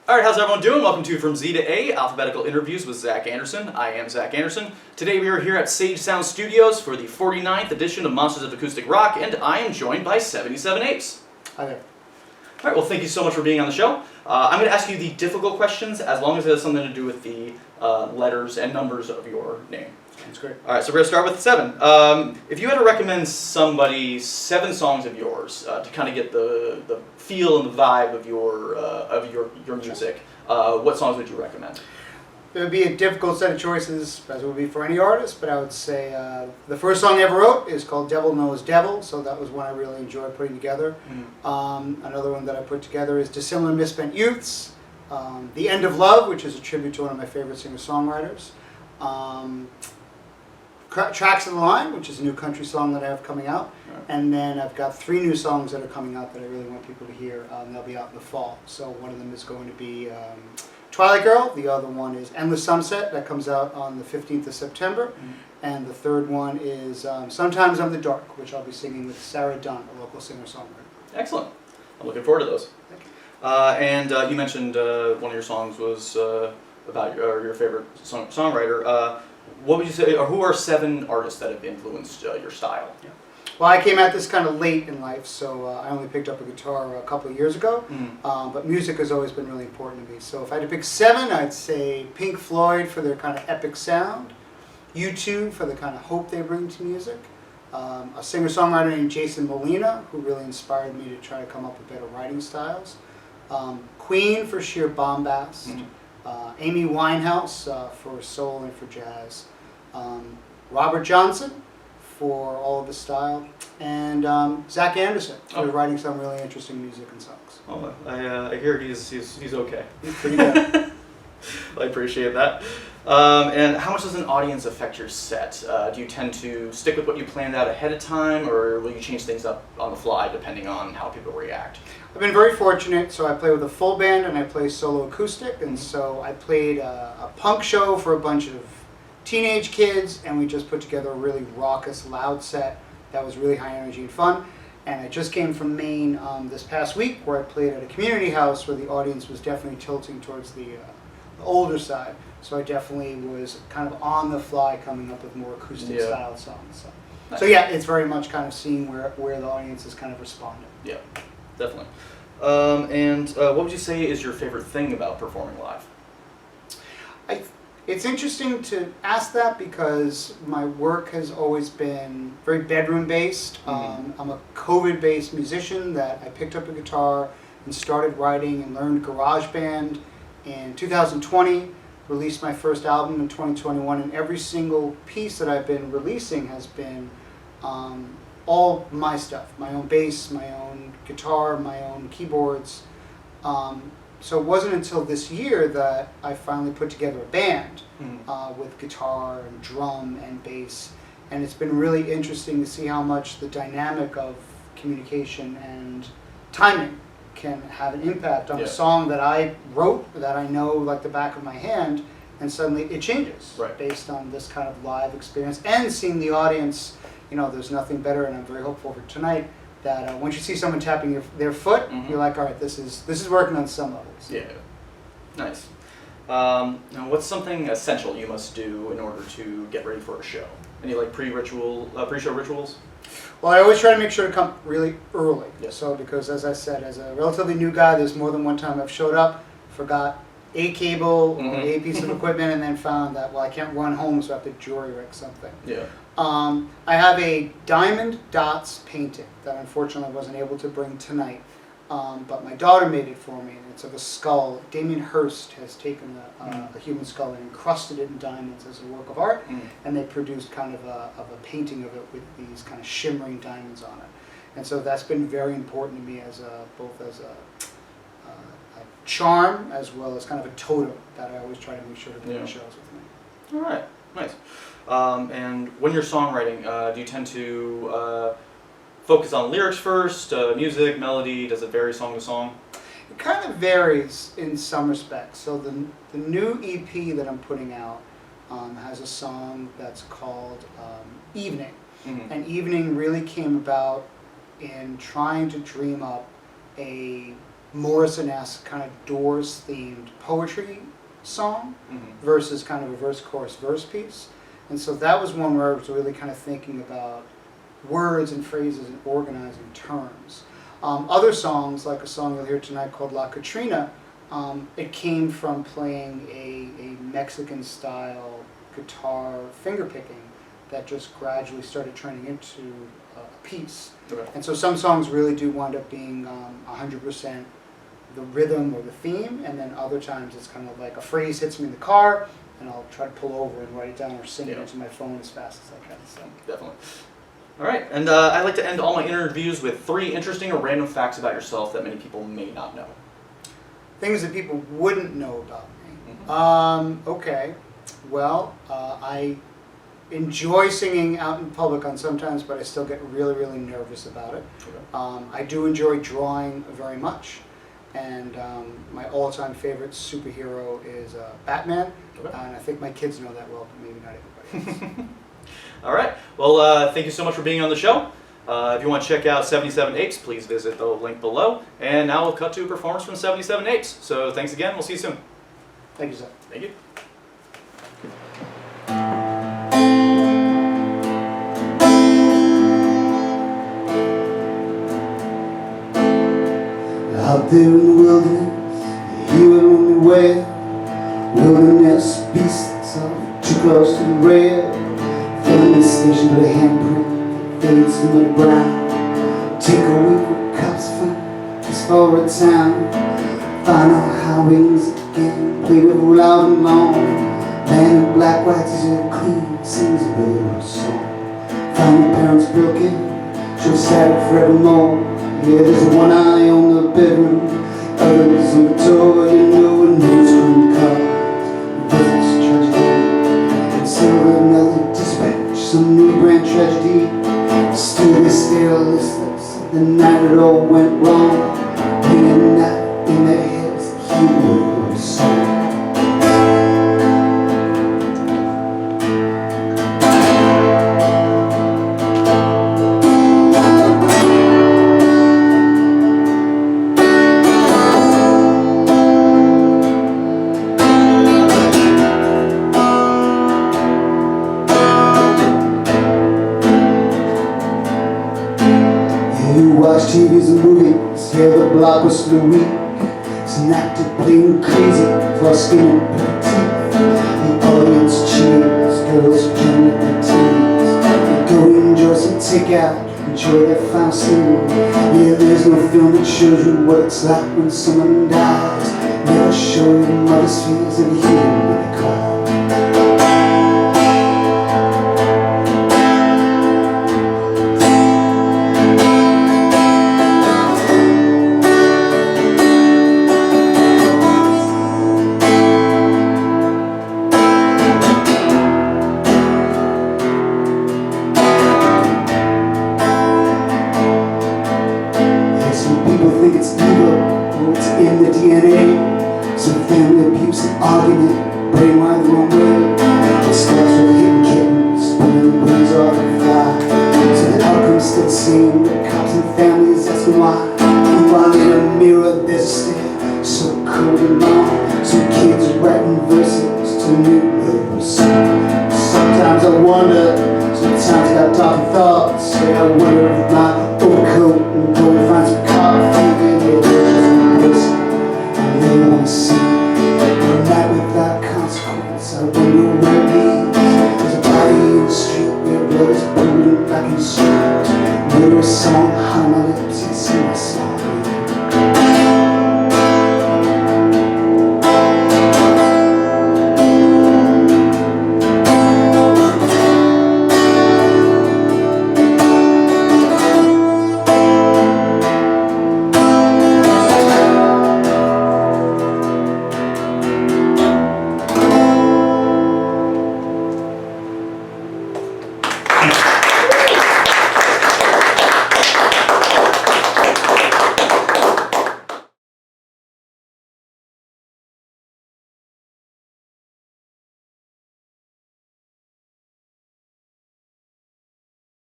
Alright, how's everyone doing? Welcome to From Z to A, Alphabetical Interviews with Zach Andersen. I am Zach Andersen. Today we are here at Sage Sound Studios for the 49th edition of Monsters of Acoustic Rock, and I am joined by 77 Apes. Hi there. Alright, well thank you so much for being on the show. I'm going to ask you the difficult questions as long as it has something to do with the letters and numbers of your name. That's great. Alright, so we're going to start with 7. If you had to recommend somebody 7 songs of yours to kind of get the feel and the vibe of your music, what songs would you recommend? It would be a difficult set of choices, as it would be for any artist, but I would say the first song I ever wrote is called Devil Knows Devil, so that was one I really enjoyed putting together. Another one that I put together is Dissimilar Misspent Youths, The End of Love, which is a tribute to one of my favorite singer-songwriters, Tracks of the Line, which is a new country song that I have coming out, and then I've got 3 new songs that are coming out that I really want people to hear. They'll be out in the fall, so one of them is going to be Twilight Girl, the other one is Endless Sunset, that comes out on the 15th of September, and the third one is Sometimes I'm the Dark, which I'll be singing with Sarah Dunn, a local singer-songwriter. Excellent. I'm looking forward to those. Thank you. And you mentioned one of your songs was about your favorite songwriter. What would you say, or who are 7 artists that have influenced your style? Yeah. Well, I came at this kind of late in life, so I only picked up a guitar a couple of years ago, but music has always been really important to me. So if I had to pick 7, I'd say Pink Floyd for their kind of epic sound, U2 for the kind of hope they bring to music, a singer-songwriter named Jason Molina, who really inspired me to try to come up with better writing styles, Queen for sheer bombast, Amy Winehouse for soul and for jazz, Robert Johnson for all of his style, and Zach Andersen for writing some really interesting music and songs. Oh, I hear he's okay. He's pretty good. I appreciate that. And how much does an audience affect your set? Do you tend to stick with what you planned out ahead of time, or will you change things up on the fly depending on how people react? I've been very fortunate, so I play with a full band and I play solo acoustic, and so I played a punk show for a bunch of teenage kids, and we just put together a really raucous, loud set that was really high energy and fun. And I just came from Maine this past week, where I played at a community house where the audience was definitely tilting towards the older side. So I definitely was kind of on the fly coming up with more acoustic style songs. So yeah, it's very much kind of seeing where the audience is kind of responding. Yeah, definitely. And what would you say is your favorite thing about performing live? It's interesting to ask that because my work has always been very bedroom-based. I'm a COVID-based musician that I picked up a guitar and started writing and learned GarageBand in 2020, released my first album in 2021, and every single piece that I've been releasing has been all my stuff, my own bass, my own guitar, my own keyboards. So it wasn't until this year that I finally put together a band with guitar and drum and bass, and it's been really interesting to see how much the dynamic of communication and timing can have an impact on a song that I wrote, that I know like the back of my hand, and suddenly it changes based on this kind of live experience and seeing the audience. You know, there's nothing better, and I'm very hopeful for tonight, that once you see someone tapping their foot, you're like, all right, this is working on some levels. Yeah, nice. Now, what's something essential you must do in order to get ready for a show? Any like pre-show rituals? Well, I always try to make sure to come really early. So because, as I said, as a relatively new guy, there's more than one time I've showed up, forgot a cable or a piece of equipment, and then found that, well, I can't run home, so I have to jury rig something. Yeah. I have a Diamond Dots painting that unfortunately I wasn't able to bring tonight, but my daughter made it for me, and it's of a skull. Damien Hirst has taken a human skull and encrusted it in diamonds as a work of art, and they produced kind of a painting of it with these kind of shimmering diamonds on it. And so that's been very important to me as both as a charm as well as kind of a totem that I always try to make sure to bring to shows with me. All right, nice. And when you're songwriting, do you tend to focus on lyrics first, music, melody? Does it vary song to song? It kind of varies in some respects. So the new EP that I'm putting out has a song that's called Evening. And Evening really came about in trying to dream up a Morrison-esque kind of Doors-themed poetry song versus kind of a verse-chorus-verse piece. And so that was one where I was really kind of thinking about words and phrases and organizing terms. Other songs, like a song you'll hear tonight called La Katrina, it came from playing a Mexican-style guitar finger-picking that just gradually started turning into a piece. Okay. And so some songs really do wind up being 100% the rhythm or the theme, and then other times it's kind of like a phrase hits me in the car, and I'll try to pull over and write it down or sing it into my phone as fast as I can. So. Definitely. All right, and I like to end all my interviews with 3 interesting or random facts about yourself that many people may not know. Things that people wouldn't know about me. Okay. Well, I enjoy singing out in public on sometimes, but I still get really, really nervous about it. Okay. I do enjoy drawing very much, and my all-time favorite superhero is Batman. Okay. And I think my kids know that well, but maybe not everybody else. All right. Well, thank you so much for being on the show. If you want to check out 77 Apes, please visit the link below. And now we'll cut to a performance from 77 Apes. So thanks again. We'll see you soon. Thank you, sir. Thank you. Out there in the wilderness, you will only wear wilderness beasts of too close to the rail. Filling the station with a handprint fades to the brown. Take a week with cops from this forward town. Find out how rings again, play with loud and long. Man in black wax is clean, sings a little song. Find your parents broken, she'll sad forevermore. Yeah, there's one eye on the bedroom, others on the door. You know it knows from the car. Visits tragedy, and so another dispatch, some new brand tragedy. Still they stare listless, the night it all went wrong. Ringing out in their heads, the hero song. TVs and movies, yeah, the block was for the weak. It's an actor playing crazy for skin and teeth. The audience cheers, girls playing with their teens. They go enjoy some takeout, enjoy their final scene. Yeah, there's no film that shows you what it's like when someone dies. Never show you the mother's fears of hearing when they cry. It's evil, or it's in the DNA. Some family abuse and argument, brain wired the wrong way. It starts with hitting kittens, pulling the wings off the fly. So the outcome's still the same, the cops and families asking why. And while in a mirror there's a stare, so cold and long. Some kids are writing verses to the new little song. Sometimes I wonder, sometimes I got dark thoughts. Yeah, I wonder if my overcoat and go and find some coffee. They want to see